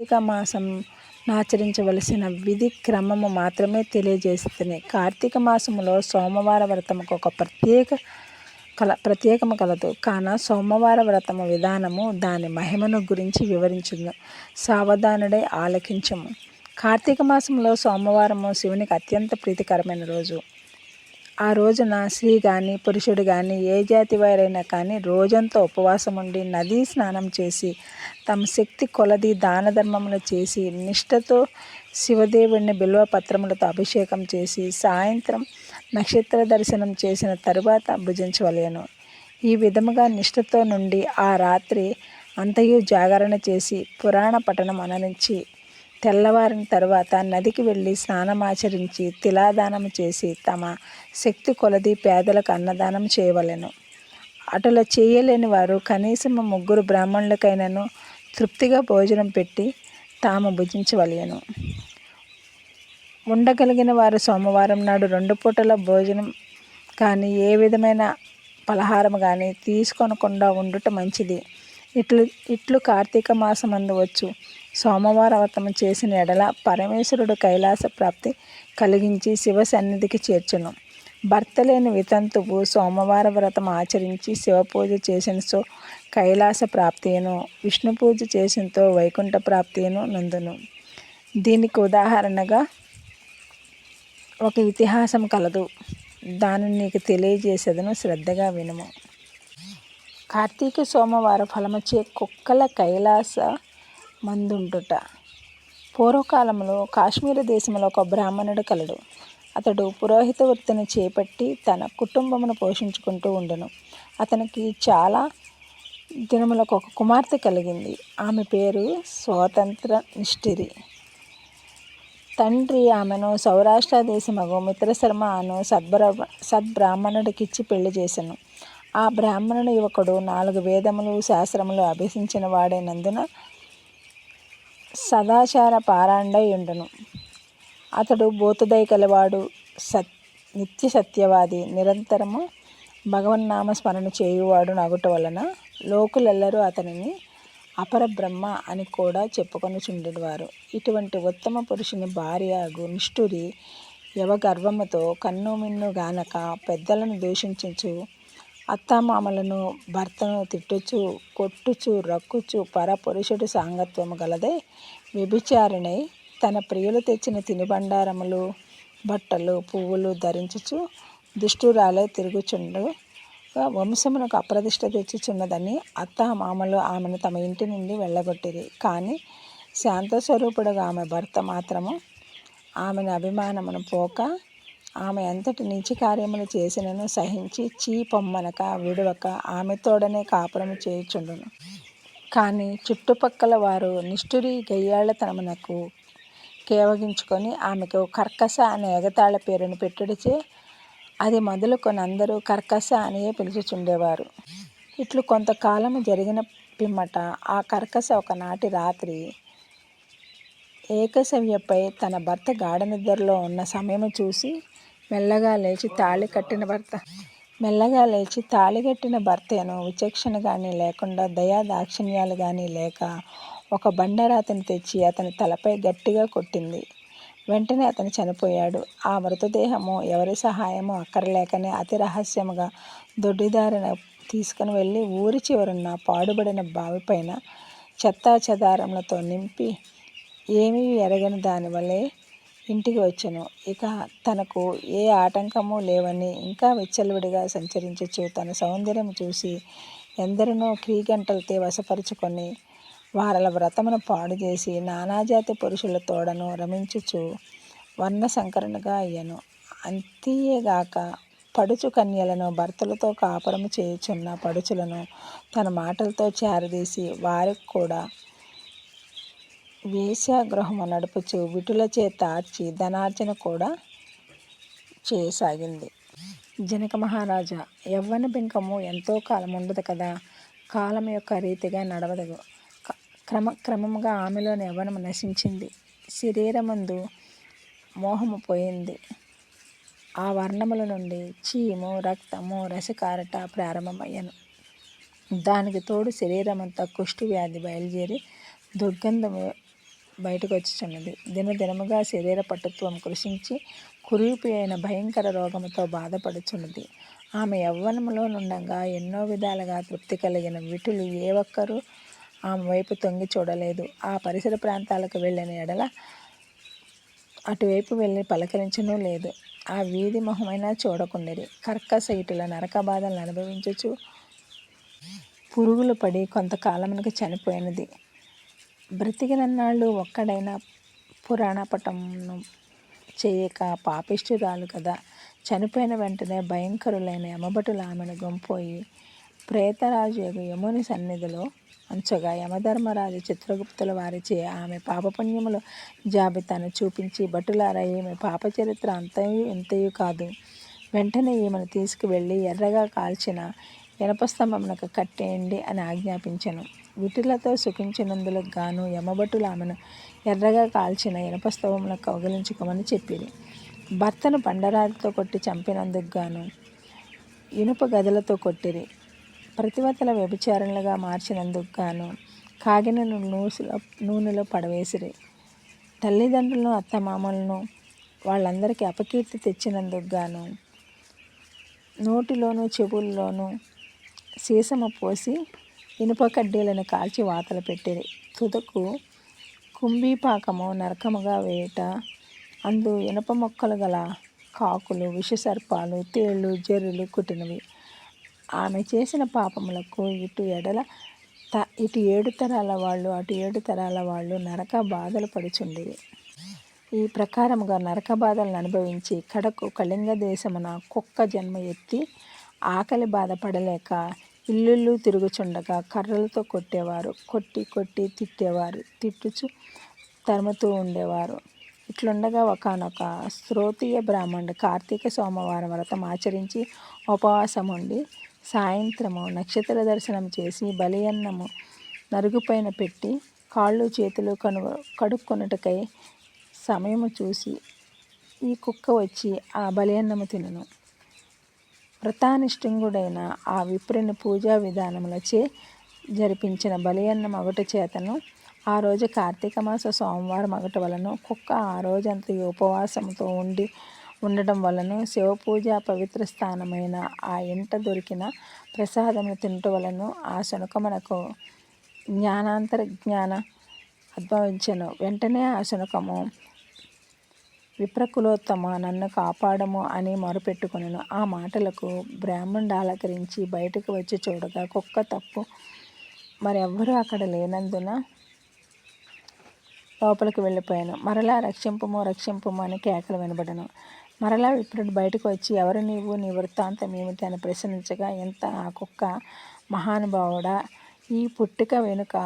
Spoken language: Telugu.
కార్తీక మాసం ఆచరించవలసిన విధి క్రమము మాత్రమే తెలియజేస్తుంది. కార్తీక మాసములో సోమవార వ్రతముకు ఒక ప్రత్యేకము కలదు. కాన సోమవార వ్రతము విధానము దాని మహిమను గురించి వివరించును. సావధానుడై ఆలకించుము. కార్తీక మాసంలో సోమవారము శివునికి అత్యంత ప్రీతికరమైన రోజు. ఆ రోజున స్త్రీ కానీ పురుషుడు కానీ ఏ జాతి వారైనా కానీ రోజంతా ఉపవాసం ఉండి నదీ స్నానం చేసి తమ శక్తి కొలది దాన ధర్మములు చేసి నిష్ఠతో శివదేవుడిని బిల్వ పత్రములతో అభిషేకం చేసి సాయంత్రం నక్షత్ర దర్శనం చేసిన తరువాత భుజించవలెను. ఈ విధముగా నిష్ఠతో నుండి ఆ రాత్రి అంతయు జాగరణ చేసి పురాణ పఠనం అనరించి తెల్లవారిన తరువాత నదికి వెళ్ళి స్నానమాచరించి తిలాదానం చేసి తమ శక్తి కొలది పేదలకు అన్నదానం చేయవలెను. అటులా చేయలేని వారు కనీసం 3 బ్రాహ్మణులకైనను తృప్తిగా భోజనం పెట్టి తాము భుజించవలెను. ఉండగలిగిన వారు సోమవారం నాడు 2 పూటల భోజనం కానీ ఏ విధమైన పలహారం కానీ తీసుకొనకుండా ఉండుట మంచిది. ఇట్లు కార్తీక మాసమందు వచ్చు సోమవార వ్రతము చేసిన ఎడల పరమేశ్వరుడు కైలాస ప్రాప్తి కలిగించి శివ సన్నిధికి చేర్చును. భర్త లేని వితంతువు సోమవార వ్రతం ఆచరించి శివపూజ చేసినచో కైలాస ప్రాప్తియను, విష్ణు పూజ చేసినతో వైకుంఠ ప్రాప్తియను నందును. దీనికి ఉదాహరణగా ఒక ఇతిహాసం కలదు. దానిని నీకు తెలియజేసేదను, శ్రద్ధగా వినుము. కార్తీక సోమవార ఫలముచే కుక్కల కైలాస మందుండుట. పూర్వకాలంలో కాశ్మీర దేశంలో ఒక బ్రాహ్మణుడు కలడు. అతడు పురోహిత వృత్తిని చేపట్టి తన కుటుంబమును పోషించుకుంటూ ఉండెను. అతనికి చాలా దినములకు ఒక కుమార్తె కలిగింది. ఆమె పేరు స్వతంత్ర నిష్ఠిరి. తండ్రి ఆమెను సౌరాష్ట్ర దేశమగు మిత్రశర్మ అను సద్బ్రాహ్మణుడికిచ్చి పెళ్లి చేసెను. ఆ బ్రాహ్మణుడు యువకుడు 4 వేదములు శాస్త్రములు అభ్యసించిన వాడైనందున సదాచార పారాయణుడై ఉండెను. అతడు బోతుదయ కలవాడు, నిత్య సత్యవాది, నిరంతరము భగవన్నామ స్మరణ చేయువాడు నగుట వలన లోకులెల్లరూ అతనిని అపరబ్రహ్మ అని కూడా చెప్పుకొనుచుండెవారు. ఇటువంటి ఉత్తమ పురుషుని భార్య అగు నిష్ఠురి యవగర్వముతో కన్నుమిన్ను గానక పెద్దలను దూషించుచు అత్తామామలను భర్తను తిట్టుచు కొట్టుచు రక్కుచు పరపురుషుడి సాంగత్యము గలదై వ్యభిచారిణై తన ప్రియులు తెచ్చిన తినుబండారములు బట్టలు పువ్వులు ధరించుచు దుష్టురాలై తిరుగుచుండగా వంశమునకు అప్రదిష్ట తెచ్చుచున్నదని అత్తామామలు ఆమెను తమ ఇంటి నుండి వెళ్ళగొట్టిరి. కానీ శాంతస్వరూపుడుగా ఆమె భర్త మాత్రము ఆమెను అభిమానమును పోక ఆమె ఎంతటి నీచ కార్యములు చేసినను సహించి చీ పొమ్మనక విడువక ఆమెతోడనే కాపురము చేయుచుండును. కానీ చుట్టుపక్కల వారు నిష్ఠురి గయ్యాళతనమునకు కేవగించుకొని ఆమెకు కర్కశ అనే ఎగతాళ పేరును పెట్టుడిచే అది మొదలుకొని అందరూ కర్కశ అనియే పిలుచుచుండేవారు. ఇట్లు కొంతకాలము జరిగిన పిమ్మట ఆ కర్కశ ఒకనాటి రాత్రి ఏకశవ్యపై తన భర్త గాఢ నిద్రలో ఉన్న సమయము చూసి మెల్లగా లేచి తాళిగట్టిన భర్తను విచక్షణ గాని లేకుండా దయా దాక్షిణ్యాలు గాని లేక ఒక బండరాతిని తెచ్చి అతని తలపై గట్టిగా కొట్టింది. వెంటనే అతను చనిపోయాడు. ఆ మృతదేహము ఎవరి సహాయము అక్కరలేకనే అతి రహస్యముగా దొడ్డిదారిన తీసుకుని వెళ్ళి ఊరి చివరున్న పాడుబడిన బావిపైన చెత్తా చెదారములతో నింపి ఏమీ ఎరగని దాని వలె ఇంటికి వచ్చెను. ఇక తనకు ఏ ఆటంకము లేవని ఇంకా విచ్చలవిడిగా సంచరించుచు తన సౌందర్యం చూసి ఎందరినో క్రీగంటలతో వశపరుచుకొని వారల వ్రతమును పాడుచేసి నానాజాతి పురుషుల తోడను రమించుచు వర్ణశంకరునిగా అయ్యను. అంతియేగాక పడుచు కన్యలను భర్తలతో కాపురము చేయుచున్న పడుచులను తన మాటలతో చేరదీసి వారికి కూడా వేశ్యాగృహము నడుపుచు విటుల చేత ఆర్చి ధనార్జన కూడా చేయసాగింది. జనక మహారాజా, యవ్వన బింకము ఎంతో కాలం ఉండదు కదా. కాలం యొక్క రీతిగా నడవదు. క్రమముగా ఆమెలోని యవ్వనము నశించింది. శరీరమందు మోహము పోయింది. ఆ వర్ణముల నుండి చీము రక్తము రసికారట ప్రారంభమయ్యను. దానికి తోడు శరీరమంతా కుష్టి వ్యాధి బయలుదేరి దుర్గంధము బయటకు వచ్చుచున్నది. దినదినముగా శరీర పటుత్వం కృషించి కురూపి అయిన భయంకర రోగముతో బాధపడుచున్నది. ఆమె యవ్వనములో నుండగా ఎన్నో విధాలుగా తృప్తి కలిగిన విటులు ఏ ఒక్కరూ ఆమె వైపు తొంగి చూడలేదు. ఆ పరిసర ప్రాంతాలకు వెళ్ళిన ఎడల అటువైపు వెళ్ళి పలకరించనూ లేదు. ఆ వీధి మొహమైనా చూడకుండిరి. కర్కశ ఇటుల నరక బాధలను అనుభవించుచు పురుగులు పడి కొంతకాలమునకు చనిపోయినది. బ్రతికినన్నాళ్ళు ఒక్కడైనా పురాణపటమును చేయక పాపిష్ఠురాలు కదా. చనిపోయిన వెంటనే భయంకరులైన యమభటులు ఆమెను గొంపోయి ప్రేతరాజు యముని సన్నిధిలో ఉంచగా యమధర్మరాజు చిత్రగుప్తుల వారిచే ఆమె పాపపుణ్యముల జాబితాను చూపించి, భటులారా, ఈమె పాపచరిత్ర అంతయు ఇంతయు కాదు. వెంటనే ఈమెను తీసుకువెళ్ళి ఎర్రగా కాల్చిన ఇనపస్తంభమునకు కట్టేయండి అని ఆజ్ఞాపించెను. విటులతో సుఖించినందులకు గాను యమభటులు ఆమెను ఎర్రగా కాల్చిన ఇనపస్తంభమునకు కౌగిలించుకోమని చెప్పిరి. భర్తను బండరాతితో కొట్టి చంపినందుకు గాను ఇనుప గదలతో కొట్టిరి. ప్రతివతల వ్యభిచారులుగా మార్చినందుకు గాను కాగిన నూనెలో పడవేసిరి. తల్లిదండ్రులను అత్తమామలను వాళ్ళందరికీ అపకీర్తి తెచ్చినందుకు గాను నోటిలోనూ చెవుల్లోనూ సీసము పోసి ఇనుప కడ్డీలను కాల్చి వాతలు పెట్టిరి. తుదకు కుంభీపాకము నరకముగా వేయుట, అందు ఇనుప మొక్కలు గల కాకులు, విషసర్పాలు, తేళ్ళు, జర్రులు కుట్టినవి. ఆమె చేసిన పాపములకు ఇటు 7 తరాల వాళ్ళు అటు 7 తరాల వాళ్ళు నరక బాధలు పడుచుండిరి. ఈ ప్రకారముగా నరక బాధలను అనుభవించి కడకు కళింగ దేశమున కుక్క జన్మ ఎత్తి ఆకలి బాధ పడలేక ఇల్లు తిరుగుచుండగా కర్రలతో కొట్టేవారు. కొట్టి తిట్టేవారు. తిట్టుచు తరుముతూ ఉండేవారు. ఇట్లుండగా ఒకానొక శ్రోత్రియ బ్రాహ్మణుడు కార్తీక సోమవారం వ్రతం ఆచరించి ఉపవాసముండి సాయంత్రము నక్షత్ర దర్శనం చేసి బలియన్నము నరుగుపైన పెట్టి కాళ్ళు చేతులు కడుక్కొనుటకై సమయము చూసి ఈ కుక్క వచ్చి ఆ బలియన్నము తినును. వ్రతానిష్ఠుడైన ఆ విప్రుని పూజా విధానములచే జరిపించిన బలియన్నం అగుట చేతను ఆ రోజు కార్తీక మాస సోమవారం అగుట వలను కుక్క ఆ రోజంతయు ఉపవాసముతో ఉండడం వలను శివపూజ పవిత్ర స్థానమైన ఆ ఇంట దొరికిన ప్రసాదమును తినుట వలను ఆ శునకమునకు జ్ఞానాంతర్జ్ఞాన ఉద్భవించెను. వెంటనే ఆ శునకము, విప్రకులోత్తమ, నన్ను కాపాడము అని మొరపెట్టుకొనెను. ఆ మాటలకు బ్రాహ్మణుడు ఆలకరించి బయటకు వచ్చి చూడగా కుక్క తప్ప మరెవ్వరూ అక్కడ లేనందున లోపలికి వెళ్ళిపోయాను. మరలా రక్షింపుము అని కేకలు వినబడెను. మరలా విప్రుడు బయటకు వచ్చి, ఎవరు నీవు, నీ వృత్తాంతం ఏమిటి అని ప్రశ్నించగా, ఇంత ఆ కుక్క, మహానుభావుడా, ఈ పుట్టుక వెనుక